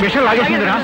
విషయం లాగేసిందిరా.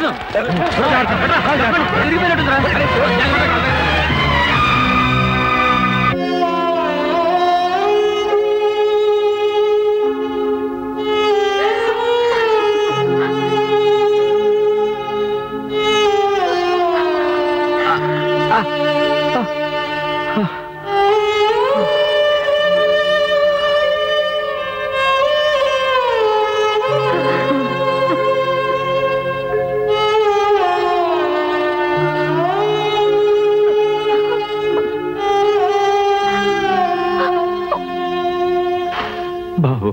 బాబు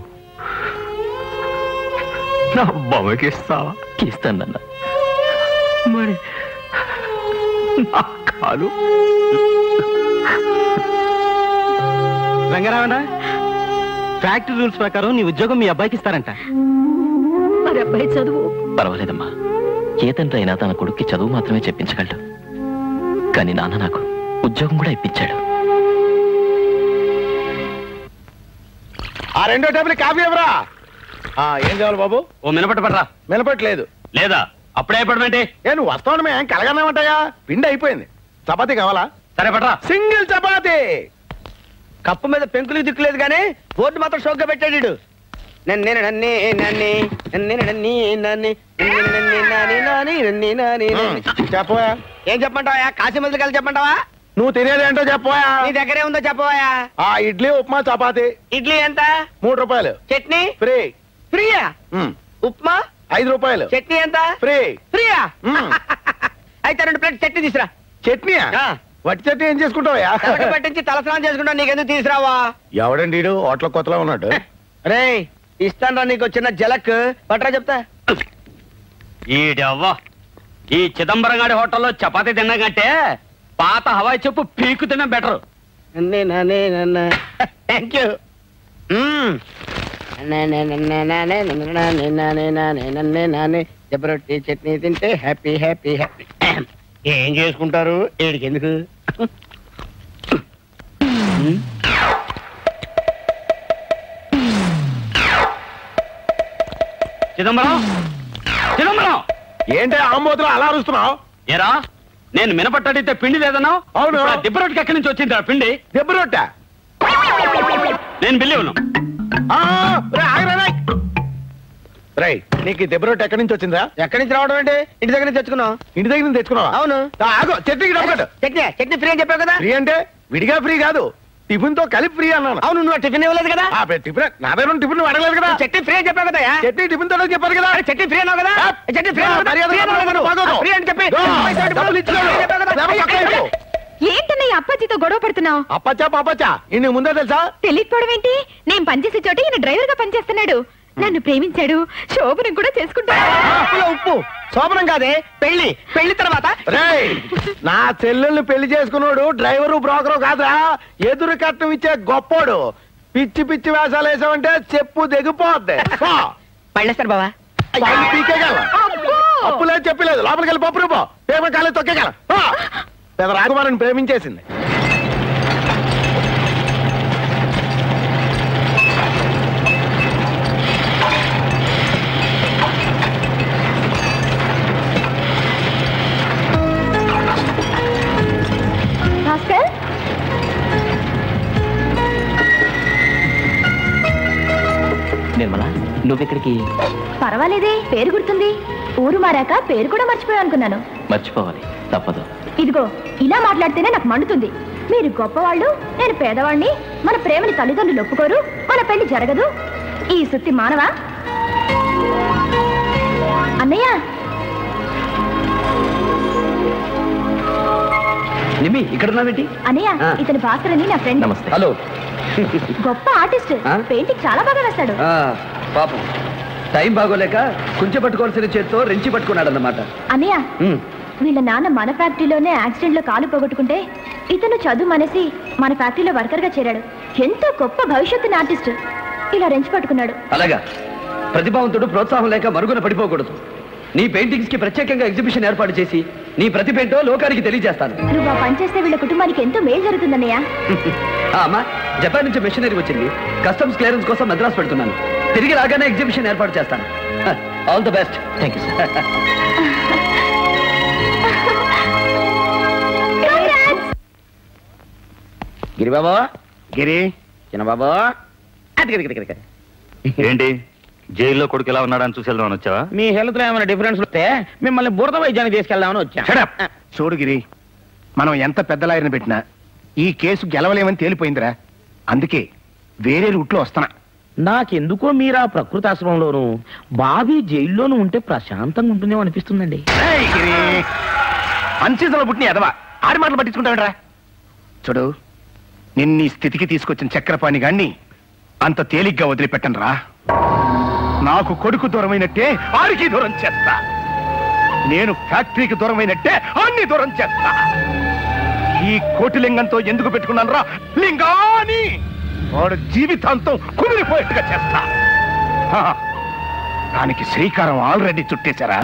నా బాబుకి ఇస్తావా? ఇస్తానన్న. మరి నా కాలు రంగారావణ, ఫ్యాక్టరీ రూల్స్ ప్రకారం నీ ఉద్యోగం మీ అబ్బాయికి ఇస్తారంట. మరి అబ్బాయి చదువు? పర్వాలేదమ్మా, ఏ తండ్రి అయినా తన కొడుక్కి చదువు మాత్రమే చెప్పించగలడు. కానీ నాన్న నాకు ఉద్యోగం కూడా ఇప్పించాడు. ఆ రెండో టేబుల్ కాఫీ ఎవరా? ఏం కావాలి బాబు? ఓ మినపట్టు పడరా. మినపట్లేదు లేదా? అప్పుడే పడమంటే ఏ నువ్వు వస్తావు మేము కలగన్నామంటాయా? పిండి అయిపోయింది. చపాతీ కావాలా? సరే పడరా. సింగిల్ చపాతీ. కప్పు మీద పెంకులు దిక్కులేదు కానీ బోర్డు మాత్రం షోక్గా పెట్టాడు. చెప్పవా? ఏం చెప్పమంటావా? కాశీ మందులు కలిసి చెప్పమంటావా? నువ్వు తినేది ఏంటో చెప్పవా? నీ దగ్గరే ఉందో చెప్పవా? ఆ ఇడ్లీ ఉప్మా చపాతీ. ఇడ్లీ ఎంత? 3 రూపాయలు. చట్నీ ఫ్రీ. ఫ్రీయా? ఉప్మా 5 రూపాయలు. చట్నీ ఎంత? ఫ్రీ. ఫ్రీయా? అయితే 2 ప్లేట్ చట్నీ తీసురా. చట్నీయా? వట్టి చట్నీ ఏం చేసుకుంటావా? పట్టించి తలస్నానం చేసుకుంటా. నీకెందుకు తీసురావా? ఎవడండి హోటల్ కొత్తలో ఉన్నాడు. రే ఇస్తాను నీకు చిన్న జలక్ పట్రా చెప్తా. ఈడవ్వా, ఈ చిదంబరం గారి హోటల్లో చపాతీ తిన్నా కంటే పాత హవాయి చెప్పు పీకు తిన్నా బెటర్. Thank you. జబరొట్టి చట్నీ తింటే హ్యాపీ హ్యాపీ హ్యాపీ. ఏం చేసుకుంటారు ఏడికి ఎందుకు? చిదంబరం, చిదంబరం ఏంటి ఆంబోతులు అలా అరుస్తున్నావు? ఏరా, నేను మినపట్టడితే పిండి లేదన్నావు. అవును. దిబ్బరొట్టుకి ఎక్కడి నుంచి వచ్చింది పిండి? దెబ్బ రొట్టె. నేను బిల్లి ఉన్నాను. నీకు దెబ్బ రొట్టె ఎక్కడి నుంచి వచ్చిందా? ఎక్కడి నుంచి రావడం అంటే ఇంటి దగ్గర నుంచి తెచ్చుకున్నావు. ఇంటి దగ్గర నుంచి తెచ్చుకున్నావా? అవును. ఆగో, చట్నీకి డబ్బు. చట్నీ ఫ్రీ అని చెప్పావు కదా. ఫ్రీ అంటే విడిగా ఫ్రీ కాదు, టిఫిన్ తో కలిపి ఫ్రీ అన్నాను. అవును, నువ్వు టిఫిన్ ఇవ్వలేదు కదా. టిఫిన్ నా దగ్గర టిఫిన్ అడగలేదు కదా. చట్నీ ఫ్రీ అని చెప్పావు కదా. చట్నీ టిఫిన్ తో చెప్పారు కదా. చట్నీ ఫ్రీ అన్నావు కదా. చట్నీ ఫ్రీ ఫ్రీ అని చెప్పి ఏంటన్నయ్య అప్పాజీతో గొడవ పడుతున్నావు? అప్పచ్చా ఇన్ని ముందే తెలుసా? తెలియకపోవడం ఏంటి? నేను పనిచేసే చోట ఈయన డ్రైవర్ గా పనిచేస్తున్నాడు. నన్ను ప్రేమించాడు, శోభనం కూడా చేసుకుంటాడు. ఉప్పు శోభనం కాదే, పెళ్లి తర్వాత. నా చెల్లెల్ని పెళ్లి చేసుకున్నాడు డ్రైవరు బ్రోకరు కాదా, ఎదురు కట్నం ఇచ్చే గొప్పోడు. పిచ్చి పిచ్చి వేషాలు వేసామంటే చెప్పు దిగిపోద్ది. పళ్ళేస్తారు బావా. పీకేగల అప్పులేదు చెప్పలేదు. లోపలికి వెళ్ళి పప్పు రూపో పేపర్ కాలేదు తొక్కేగల. పెద్ద రాకుమారిని ప్రేమించేసింది. నిర్మల, నువ్వెక్కడికి? పర్వాలేదే, పేరు గుర్తుంది. ఊరు మారాక పేరు కూడా మర్చిపోయా అనుకున్నాను. మర్చిపోవాలి, తప్పదు. ఇదిగో, ఇలా మాట్లాడితేనే నాకు మండుతుంది. మీరు గొప్పవాళ్ళు, నేను పేదవాణ్ణి. మన ప్రేమని తల్లిదండ్రులు ఒప్పుకోరు, మన పెళ్లి జరగదు. ఈ సుత్తి మానవా? అన్నయ్య, ఇక్కడ ఉన్నావేంటి? అన్నయ్య, ఇతని భాస్కర్ అని నా ఫ్రెండ్. నమస్తే. హలో. గొప్ప ఆర్టిస్ట్, పెయింటింగ్ చాలా బాగా వేస్తాడు. పాపం టైం బాగోలేక కుంచె పట్టుకోవాల్సిన చేత్తో రెంచి పట్టుకున్నాడు అన్నమాట. అన్నయ్య, వీళ్ళ నాన్న మన ఫ్యాక్టరీలోనే యాక్సిడెంట్ లో కాలు పోగొట్టుకుంటే ఇతను చదువు మనేసి మన ఫ్యాక్టరీలో వర్కర్ గా చేరాడు. ఎంతో గొప్ప భవిష్యత్తుని ఆర్టిస్ట్ ఇలా రెంచి పట్టుకున్నాడు. అలాగా, ప్రతిభావంతుడు ప్రోత్సాహం లేక మరుగున పడిపోకూడదు. నీ పెయింటింగ్స్ కి ప్రత్యేకంగా ఎగ్జిబిషన్ ఏర్పాటు చేసి నీ ప్రతిభేంటో లోకానికి తెలియజేస్తాను. నువ్వు ఆ పని చేస్తే వీళ్ళ కుటుంబానికి ఎంతో మేలు జరుగుతుందన్నయ్య. అమ్మా, జపాన్ నుంచి మెషినరీ వచ్చింది. కస్టమ్స్ క్లియరెన్స్ కోసం మద్రాసు పెడుతున్నాను. తిరిగి రాగానే ఎగ్జిబిషన్ ఏర్పాటు చేస్తాను. All the best. Thank you sir. Giribabu, Giri, Chinnababu, ఏంటి జైల్లో కొడుకు ఎలా ఉన్నాడని చూసి వెళ్దామని వచ్చావా? మీ హెల్త్ లో ఏమైనా డిఫరెన్స్ వస్తే మిమ్మల్ని బురద వైద్యానికి తీసుకెళ్దామని వచ్చా. Shut up. చూడు గిరి, మనం ఎంత పెద్ద లాయర్ని పెట్టినా ఈ కేసు గెలవలేమని తేలిపోయిందిరా. అందుకే వేరే రూట్లో వస్తున్నా. నాకెందుకో మీరు ఆ ప్రకృతి ఆశ్రమంలోను బాబీ జైల్లోనూ ఉంటే ప్రశాంతంగా ఉంటుందేమో అనిపిస్తుందండి. అన్సీజన్లో పుట్టిన ఎదవా ఆడి మాటలు పట్టించుకుంటావిడ్రా. చూడు, నిన్నీ స్థితికి తీసుకొచ్చిన చక్రపాణి గాన్ని అంత తేలిగ్గా వదిలిపెట్టను రా. నాకు కొడుకు దూరమైనట్టే ఆడికి దూరం చేస్తా. నేను ఫ్యాక్టరీకి దూరమైనట్టే అన్ని దూరం చేస్తా. ఈ కోటిలింగంతో ఎందుకు పెట్టుకున్నాను రా లింగాని? వాడు జీవితాంతం కుమిలిపోయేట్టుగా చేస్తా. దానికి శ్రీకారం ఆల్రెడీ చుట్టేశారా.